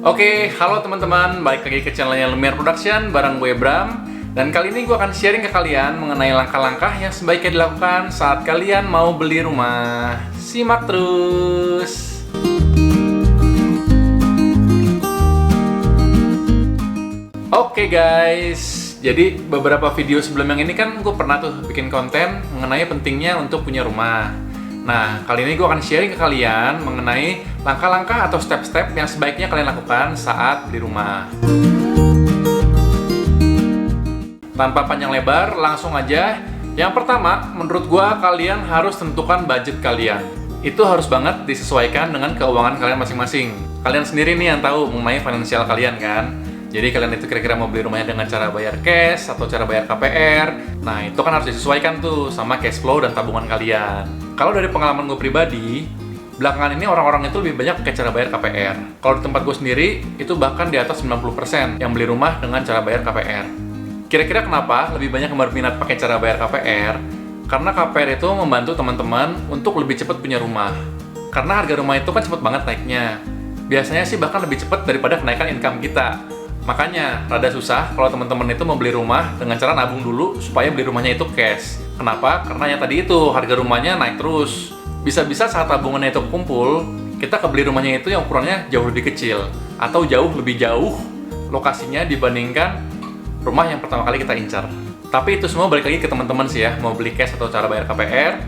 Oke, halo teman-teman, balik lagi ke channelnya Lumiere Production bareng gue Bram. Dan kali ini gue akan sharing ke kalian mengenai langkah-langkah yang sebaiknya dilakukan saat kalian mau beli rumah. Simak terus! Oke guys, jadi beberapa video sebelum yang ini kan gue pernah tuh bikin konten mengenai pentingnya untuk punya rumah. Nah, kali ini gue akan sharing ke kalian mengenai langkah-langkah atau step-step yang sebaiknya kalian lakukan saat beli rumah. Tanpa panjang lebar, langsung aja. Yang pertama, menurut gue kalian harus tentukan budget kalian. Itu harus banget disesuaikan dengan keuangan kalian masing-masing. Kalian sendiri nih yang tahu mengenai finansial kalian kan. Jadi kalian itu kira-kira mau beli rumahnya dengan cara bayar cash atau cara bayar KPR. Nah, itu kan harus disesuaikan tuh sama cash flow dan tabungan kalian. Kalau dari pengalaman gue pribadi, belakangan ini orang-orang itu lebih banyak pakai cara bayar KPR. Kalau di tempat gue sendiri, itu bahkan di atas 90% yang beli rumah dengan cara bayar KPR. Kira-kira kenapa lebih banyak yang berminat pakai cara bayar KPR? Karena KPR itu membantu teman-teman untuk lebih cepat punya rumah. Karena harga rumah itu kan cepat banget naiknya. Biasanya sih bahkan lebih cepat daripada kenaikan income kita. Makanya, rada susah kalau teman-teman itu mau beli rumah dengan cara nabung dulu supaya beli rumahnya itu cash. Kenapa? Karena yang tadi itu, harga rumahnya naik terus. Bisa-bisa saat tabungannya itu kumpul, kita kebeli rumahnya itu yang ukurannya jauh lebih kecil. Atau jauh lebih jauh lokasinya dibandingkan rumah yang pertama kali kita incar. Tapi itu semua balik lagi ke teman-teman sih ya, mau beli cash atau cara bayar KPR.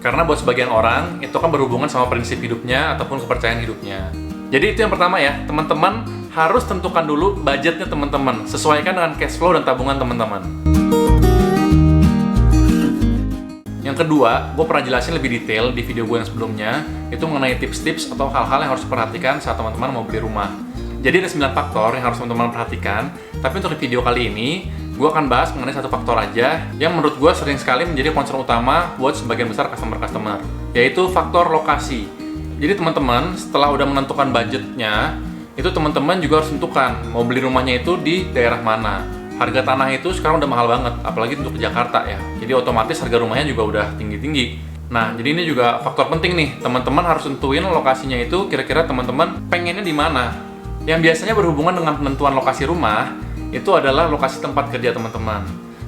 Karena buat sebagian orang, itu kan berhubungan sama prinsip hidupnya ataupun kepercayaan hidupnya. Jadi itu yang pertama ya, teman-teman harus tentukan dulu budgetnya teman-teman, sesuaikan dengan cash flow dan tabungan teman-teman. Yang kedua, gue pernah jelasin lebih detail di video gue yang sebelumnya, itu mengenai tips-tips atau hal-hal yang harus diperhatikan saat teman-teman mau beli rumah. Jadi ada 9 faktor yang harus teman-teman perhatikan, tapi untuk di video kali ini, gue akan bahas mengenai satu faktor aja yang menurut gue sering sekali menjadi concern utama buat sebagian besar customer-customer, yaitu faktor lokasi. Jadi teman-teman, setelah udah menentukan budgetnya, itu teman-teman juga harus tentukan mau beli rumahnya itu di daerah mana. Harga tanah itu sekarang udah mahal banget, apalagi untuk Jakarta ya. Jadi otomatis harga rumahnya juga udah tinggi-tinggi. Nah, jadi ini juga faktor penting nih, teman-teman harus tentuin lokasinya itu kira-kira teman-teman pengennya di mana. Yang biasanya berhubungan dengan penentuan lokasi rumah, itu adalah lokasi tempat kerja teman-teman.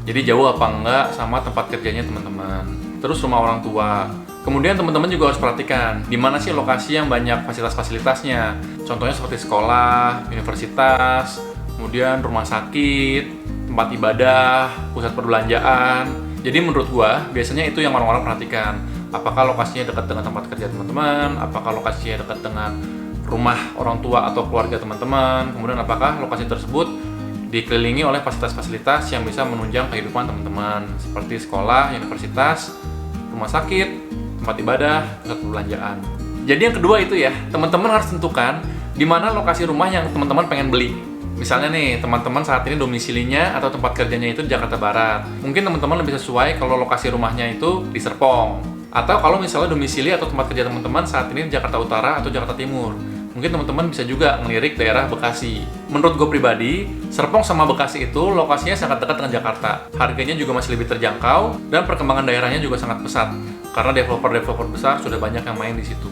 Jadi jauh apa enggak sama tempat kerjanya teman-teman. Terus rumah orang tua. Kemudian teman-teman juga harus perhatikan di mana sih lokasi yang banyak fasilitas-fasilitasnya. Contohnya seperti sekolah, universitas, kemudian rumah sakit, tempat ibadah, pusat perbelanjaan. Jadi menurut gua biasanya itu yang orang-orang perhatikan. Apakah lokasinya dekat dengan tempat kerja teman-teman? Apakah lokasinya dekat dengan rumah orang tua atau keluarga teman-teman? Kemudian apakah lokasi tersebut dikelilingi oleh fasilitas-fasilitas yang bisa menunjang kehidupan teman-teman seperti sekolah, universitas, rumah sakit, tempat ibadah, pusat perbelanjaan. Jadi yang kedua itu ya, teman-teman harus tentukan di mana lokasi rumah yang teman-teman pengen beli. Misalnya nih, teman-teman saat ini domisilinya atau tempat kerjanya itu di Jakarta Barat. Mungkin teman-teman lebih sesuai kalau lokasi rumahnya itu di Serpong. Atau kalau misalnya domisili atau tempat kerja teman-teman saat ini di Jakarta Utara atau Jakarta Timur. Mungkin teman-teman bisa juga ngelirik daerah Bekasi. Menurut gue pribadi, Serpong sama Bekasi itu lokasinya sangat dekat dengan Jakarta. Harganya juga masih lebih terjangkau dan perkembangan daerahnya juga sangat pesat. Karena developer-developer besar sudah banyak yang main di situ.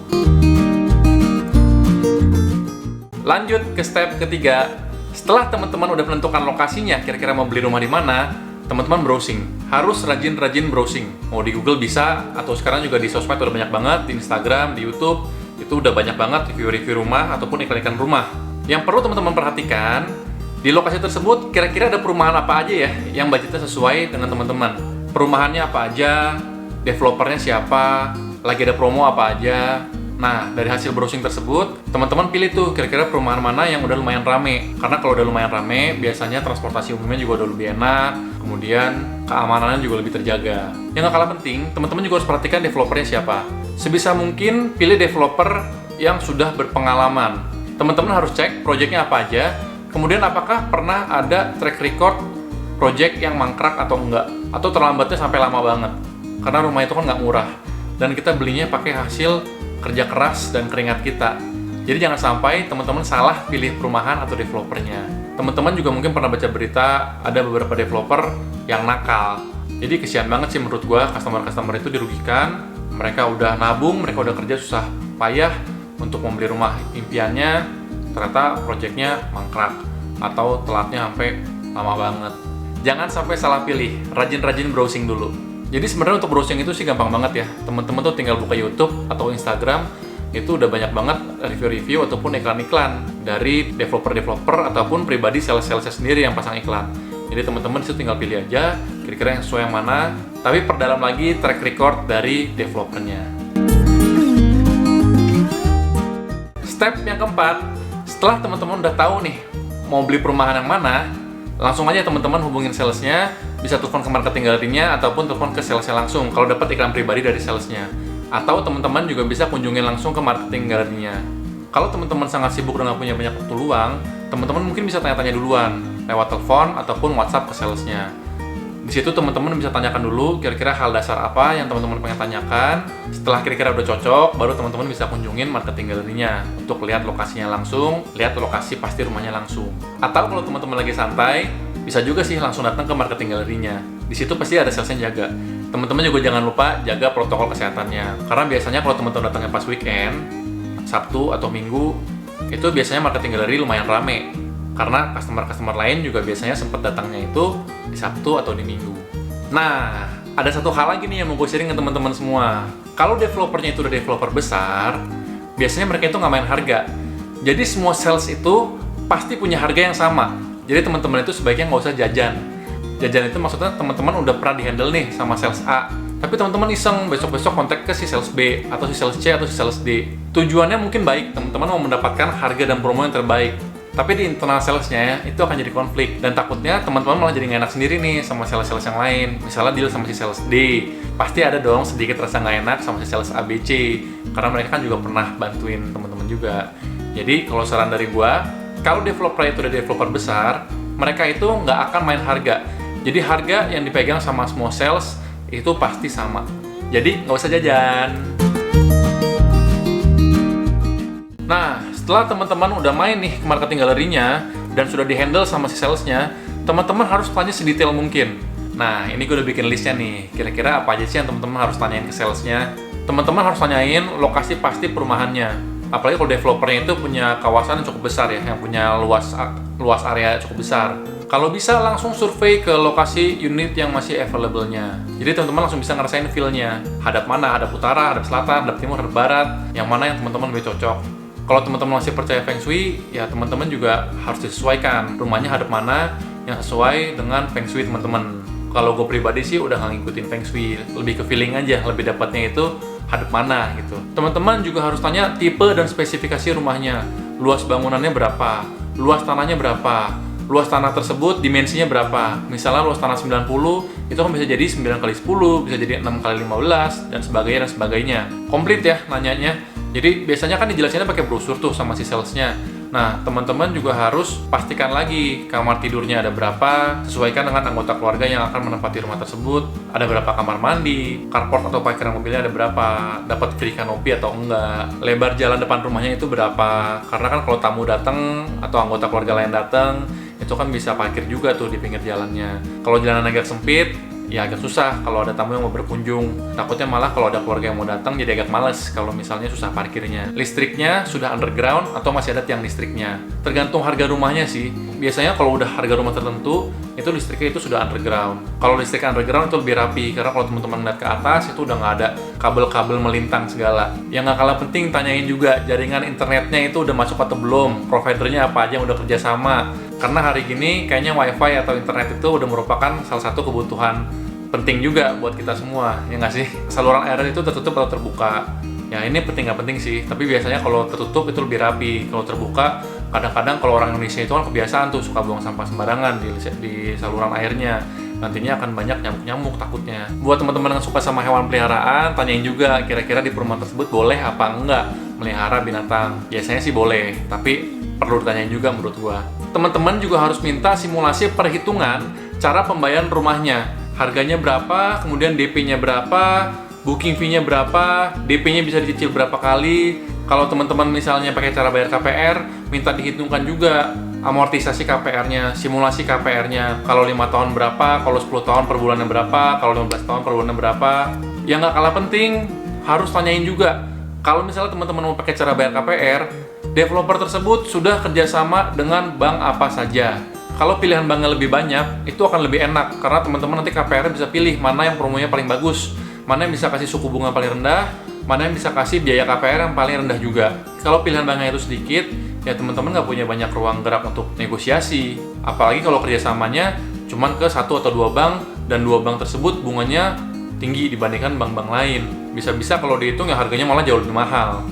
Lanjut ke step ketiga. Setelah teman-teman udah menentukan lokasinya, kira-kira mau beli rumah di mana, teman-teman browsing. Harus rajin-rajin browsing. Mau di Google bisa, atau sekarang juga di sosmed udah banyak banget, di Instagram, di YouTube, itu udah banyak banget review-review rumah ataupun iklan-iklan rumah. Yang perlu teman-teman perhatikan, di lokasi tersebut kira-kira ada perumahan apa aja ya yang budgetnya sesuai dengan teman-teman. Perumahannya apa aja, developernya siapa, lagi ada promo apa aja. Nah, dari hasil browsing tersebut, teman-teman pilih tuh kira-kira perumahan mana yang udah lumayan rame. Karena kalau udah lumayan rame, biasanya transportasi umumnya juga udah lebih enak, kemudian keamanannya juga lebih terjaga. Yang gak kalah penting, teman-teman juga harus perhatikan developernya siapa. Sebisa mungkin pilih developer yang sudah berpengalaman. Teman-teman harus cek proyeknya apa aja, kemudian apakah pernah ada track record proyek yang mangkrak atau enggak, atau terlambatnya sampai lama banget. Karena rumah itu kan nggak murah, dan kita belinya pakai hasil kerja keras dan keringat kita. Jadi jangan sampai teman-teman salah pilih perumahan atau developernya. Teman-teman juga mungkin pernah baca berita ada beberapa developer yang nakal. Jadi kesian banget sih menurut gua, customer-customer itu dirugikan. Mereka udah nabung, mereka udah kerja susah payah untuk membeli rumah impiannya, ternyata projectnya mangkrak atau telatnya sampai lama banget. Jangan sampai salah pilih, rajin-rajin browsing dulu. Jadi sebenarnya untuk browsing itu sih gampang banget ya. Teman-teman tuh tinggal buka YouTube atau Instagram, itu udah banyak banget review-review ataupun iklan-iklan dari developer-developer ataupun pribadi sales-salesnya sendiri yang pasang iklan. Jadi teman-teman disitu tinggal pilih aja kira-kira yang sesuai yang mana, tapi perdalam lagi track record dari developernya. Step yang keempat, setelah teman-teman udah tahu nih mau beli perumahan yang mana, langsung aja teman-teman hubungin salesnya, bisa telepon ke marketing galerinya ataupun telepon ke salesnya langsung kalau dapat iklan pribadi dari salesnya. Atau teman-teman juga bisa kunjungin langsung ke marketing galerinya. Kalau teman-teman sangat sibuk dan nggak punya banyak waktu luang, teman-teman mungkin bisa tanya-tanya duluan lewat telepon ataupun WhatsApp ke salesnya. Di situ teman-teman bisa tanyakan dulu kira-kira hal dasar apa yang teman-teman pengen tanyakan. Setelah kira-kira udah cocok, baru teman-teman bisa kunjungin marketing galerinya untuk lihat lokasinya langsung, lihat lokasi pasti rumahnya langsung. Atau kalau teman-teman lagi santai, bisa juga sih langsung datang ke marketing galerinya. Di situ pasti ada salesnya jaga. Teman-teman juga jangan lupa jaga protokol kesehatannya. Karena biasanya kalau teman-teman datangnya pas weekend, Sabtu atau Minggu, itu biasanya marketing galeri lumayan rame. Karena customer-customer lain juga biasanya sempat datangnya itu di Sabtu atau di Minggu. Nah, ada satu hal lagi nih yang mau gue sharing ke teman-teman semua. Kalau developernya itu udah developer besar, biasanya mereka itu nggak main harga. Jadi semua sales itu pasti punya harga yang sama. Jadi teman-teman itu sebaiknya nggak usah jajan. Jajan itu maksudnya teman-teman udah pernah di-handle nih sama sales A, tapi teman-teman iseng besok-besok kontak ke si sales B, atau si sales C, atau si sales D. Tujuannya mungkin baik, teman-teman mau mendapatkan harga dan promo yang terbaik. Tapi di internal salesnya itu akan jadi konflik, dan takutnya teman-teman malah jadi nggak enak sendiri nih sama sales-sales yang lain. Misalnya deal sama si sales D, pasti ada dong sedikit rasa nggak enak sama si sales A, B, C, karena mereka kan juga pernah bantuin teman-teman juga. Jadi kalau saran dari gua, kalau developer itu udah developer besar, mereka itu nggak akan main harga. Jadi harga yang dipegang sama semua sales itu pasti sama. Jadi nggak usah jajan. Nah, setelah teman-teman udah main nih ke marketing galerinya dan sudah di-handle sama si salesnya, teman-teman harus tanya sedetail mungkin. Nah, ini gue udah bikin listnya nih. Kira-kira apa aja sih yang teman-teman harus tanyain ke salesnya? Teman-teman harus tanyain lokasi pasti perumahannya. Apalagi kalau developernya itu punya kawasan yang cukup besar ya, yang punya luas area cukup besar. Kalau bisa langsung survei ke lokasi unit yang masih available-nya. Jadi teman-teman langsung bisa ngerasain feel-nya. Hadap mana? Hadap utara, hadap selatan, hadap timur, hadap barat. Yang mana yang teman-teman lebih cocok. Kalau teman-teman masih percaya Feng Shui, ya teman-teman juga harus disesuaikan. Rumahnya hadap mana yang sesuai dengan Feng Shui teman-teman. Kalau gue pribadi sih udah nggak ngikutin Feng Shui. Lebih ke feeling aja, lebih dapatnya itu hadap mana gitu. Teman-teman juga harus tanya tipe dan spesifikasi rumahnya. Luas bangunannya berapa? Luas tanahnya berapa? Luas tanah tersebut dimensinya berapa? Misalnya luas tanah 90, itu kan bisa jadi 9x10, bisa jadi 6x15, dan sebagainya. Komplit ya nanyanya. Jadi biasanya kan dijelasinnya pakai brosur tuh sama si salesnya. Nah, teman-teman juga harus pastikan lagi kamar tidurnya ada berapa, sesuaikan dengan anggota keluarga yang akan menempati rumah tersebut. Ada berapa kamar mandi, carport atau parkiran mobilnya ada berapa, dapat free kanopi atau enggak, lebar jalan depan rumahnya itu berapa. Karena kan kalau tamu datang atau anggota keluarga lain datang, itu kan bisa parkir juga tuh di pinggir jalannya. Kalau jalanan agak sempit, ya agak susah kalau ada tamu yang mau berkunjung. Takutnya malah kalau ada keluarga yang mau datang jadi agak males kalau misalnya susah parkirnya. Listriknya sudah underground atau masih ada tiang listriknya. Tergantung harga rumahnya sih. Biasanya kalau udah harga rumah tertentu, itu listriknya itu sudah underground. Kalau listrik underground itu lebih rapi, karena kalau teman-teman lihat ke atas itu udah nggak ada kabel-kabel melintang segala. Yang nggak kalah penting, tanyain juga jaringan internetnya itu udah masuk atau belum, providernya apa aja yang udah kerjasama. Karena hari gini kayaknya wifi atau internet itu udah merupakan salah satu kebutuhan penting juga buat kita semua, ya nggak sih? Saluran air itu tertutup atau terbuka? Ya ini penting nggak penting sih, tapi biasanya kalau tertutup itu lebih rapi. Kalau terbuka, kadang-kadang kalau orang Indonesia itu kan kebiasaan tuh suka buang sampah sembarangan di saluran airnya. Nantinya akan banyak nyamuk-nyamuk takutnya. Buat teman-teman yang suka sama hewan peliharaan, tanyain juga kira-kira di perumahan tersebut boleh apa enggak melihara binatang. Biasanya sih boleh, tapi perlu ditanyain juga menurut gua. Teman-teman juga harus minta simulasi perhitungan cara pembayaran rumahnya. Harganya berapa, kemudian DP-nya berapa, booking fee-nya berapa, DP-nya bisa dicicil berapa kali. Kalau teman-teman misalnya pakai cara bayar KPR, minta dihitungkan juga amortisasi KPR-nya, simulasi KPR-nya. Kalau 5 tahun berapa, kalau 10 tahun per bulannya berapa, kalau 15 tahun per bulannya berapa. Yang nggak kalah penting, harus tanyain juga. Kalau misalnya teman-teman mau pakai cara bayar KPR, developer tersebut sudah kerjasama dengan bank apa saja. Kalau pilihan banknya lebih banyak, itu akan lebih enak karena teman-teman nanti KPR bisa pilih mana yang promonya paling bagus, mana yang bisa kasih suku bunga paling rendah, mana yang bisa kasih biaya KPR yang paling rendah juga. Kalau pilihan banknya itu sedikit, ya teman-teman nggak punya banyak ruang gerak untuk negosiasi. Apalagi kalau kerjasamanya cuman ke 1 atau 2 bank, dan 2 bank tersebut bunganya tinggi dibandingkan bank-bank lain. Bisa-bisa kalau dihitung ya harganya malah jauh lebih mahal.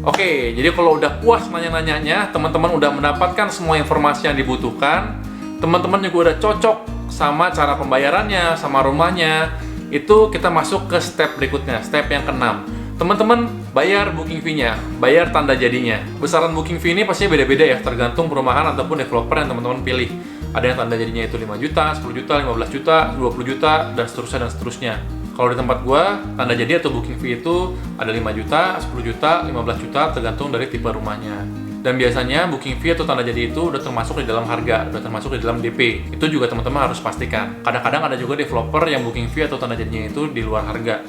Oke, jadi kalau udah puas nanya-nanyanya, teman-teman udah mendapatkan semua informasi yang dibutuhkan, teman-teman juga udah cocok sama cara pembayarannya, sama rumahnya, itu kita masuk ke step berikutnya, step yang ke-6. Teman-teman bayar booking fee-nya, bayar tanda jadinya. Besaran booking fee ini pastinya beda-beda ya, tergantung perumahan ataupun developer yang teman-teman pilih. Ada yang tanda jadinya itu 5 juta, 10 juta, 15 juta, 20 juta, dan seterusnya. Kalau di tempat gua, tanda jadi atau booking fee itu ada 5 juta, 10 juta, 15 juta, tergantung dari tipe rumahnya. Dan biasanya booking fee atau tanda jadi itu udah termasuk di dalam harga, udah termasuk di dalam DP. Itu juga teman-teman harus pastikan. Kadang-kadang ada juga developer yang booking fee atau tanda jadinya itu di luar harga.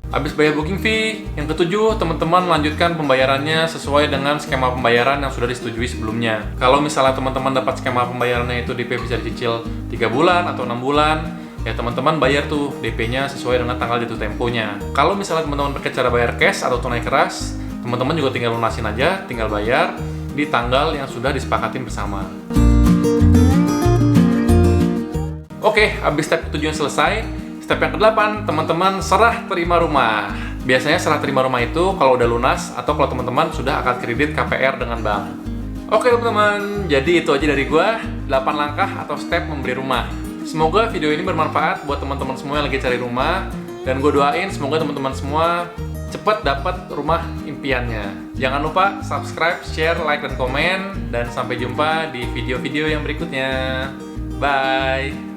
Habis bayar booking fee, yang ke-7, teman-teman lanjutkan pembayarannya sesuai dengan skema pembayaran yang sudah disetujui sebelumnya. Kalau misalnya teman-teman dapat skema pembayarannya itu DP bisa dicicil 3 bulan atau 6 bulan, ya teman-teman bayar tuh DP-nya sesuai dengan tanggal jatuh temponya. Kalau misalnya teman-teman pakai cara bayar cash atau tunai keras, teman-teman juga tinggal lunasin aja, tinggal bayar di tanggal yang sudah disepakatin bersama. Oke, habis step 7 selesai. Step yang ke-8, teman-teman serah terima rumah. Biasanya serah terima rumah itu kalau udah lunas atau kalau teman-teman sudah akad kredit KPR dengan bank. Oke teman-teman, jadi itu aja dari gua, 8 langkah atau step membeli rumah. Semoga video ini bermanfaat buat teman-teman semua yang lagi cari rumah, dan gue doain semoga teman-teman semua cepat dapat rumah impiannya. Jangan lupa subscribe, share, like, dan komen, dan sampai jumpa di video-video yang berikutnya. Bye!